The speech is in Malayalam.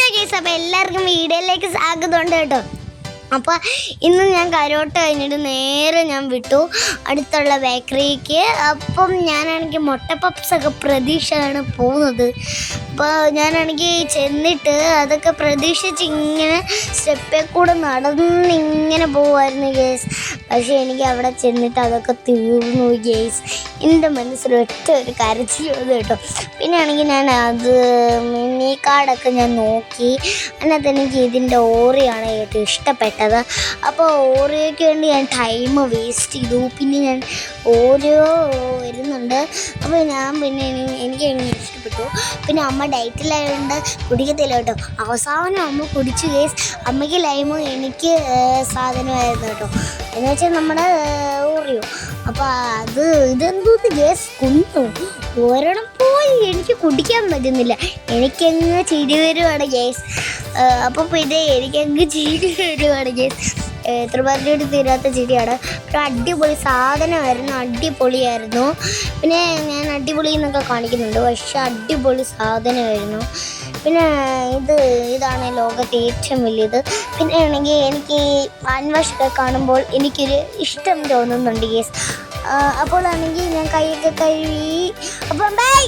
ഹലോ ഗൈസ്, അപ്പോൾ എല്ലാവർക്കും വീഡിയോയിലേക്ക് സ്വാഗതമുണ്ട് കേട്ടോ. അപ്പോൾ ഇന്ന് ഞാൻ കരോട്ട് കഴിഞ്ഞിട്ട് നേരെ ഞാൻ വിട്ടു അടുത്തുള്ള ബേക്കറിക്ക്. അപ്പം ഞാനാണെങ്കിൽ മുട്ട പപ്സൊക്കെ പ്രതീക്ഷയാണ് പോകുന്നത്. അപ്പോൾ ഞാനാണെങ്കിൽ ചെന്നിട്ട് അതൊക്കെ പ്രതീക്ഷിച്ച് ഇങ്ങനെ സ്റ്റെപ്പിൽ കൂടെ നടന്നിങ്ങനെ പോകുമായിരുന്നു ഗേസ്. പക്ഷേ എനിക്ക് അവിടെ ചെന്നിട്ട് അതൊക്കെ തീർന്നു ഗേസ്. എൻ്റെ മനസ്സിൽ ഒറ്റ ഒരു കരച്ചിൽ വന്നു കേട്ടോ. പിന്നെ ആണെങ്കിൽ ഞാൻ അത് മിനി കാർഡൊക്കെ ഞാൻ നോക്കി. അതിനകത്ത് എനിക്ക് ഇതിൻ്റെ ഓറിയാണ് ഏറ്റവും ഇഷ്ടപ്പെട്ടത്. അപ്പോൾ ഓറിയോയ്ക്ക് വേണ്ടി ഞാൻ ടൈം വേസ്റ്റ് ചെയ്തു. പിന്നെ ഞാൻ ഓരോ വരുന്നുണ്ട്. അപ്പോൾ ഞാൻ പിന്നെ എനിക്ക് ഇഷ്ടപ്പെട്ടു. പിന്നെ അമ്മ ഡയറ്റിലായതുകൊണ്ട് കുടിക്കത്തില്ല കേട്ടോ. അവസാനം അമ്മ കുടിച്ചു കേസ്. അമ്മയ്ക്ക് ലൈമും എനിക്ക് സാധനമായിരുന്നു കേട്ടോ. എന്ന് വെച്ചാൽ നമ്മുടെ ഓറിയോ. അപ്പോൾ ഇതെന്തോ കേസ് കുന്നു ഒരെണ്ണം പോയി എനിക്ക് കുടിക്കാൻ പറ്റുന്നില്ല. എനിക്കങ്ങ് ചിരി വരുവാണ് കേസ്. അപ്പോൾ പിന്നെ എനിക്കങ്ങ് ചിരി വരുവാണ് കേസ്. എത്ര പറഞ്ഞിട്ട് തീരാത്ത ചിരിയാണ്. ഒരു അടിപൊളി സാധനമായിരുന്നു, അടിപൊളിയായിരുന്നു. പിന്നെ ഞാൻ അടിപൊളി എന്നൊക്കെ കാണിക്കുന്നുണ്ട്, പക്ഷെ അടിപൊളി സാധനമായിരുന്നു. പിന്നെ ഇതാണ് ലോകത്തെ ഏറ്റവും വലിയത്. പിന്നെ ആണെങ്കിൽ എനിക്ക് ഹാൻഡ് കാണുമ്പോൾ എനിക്കൊരു ഇഷ്ടം തോന്നുന്നുണ്ട് കേസ്. അപ്പോൾ ആണെങ്കിൽ ഞാൻ കൈയൊക്കെ കഴുകി. അപ്പം ബൈ.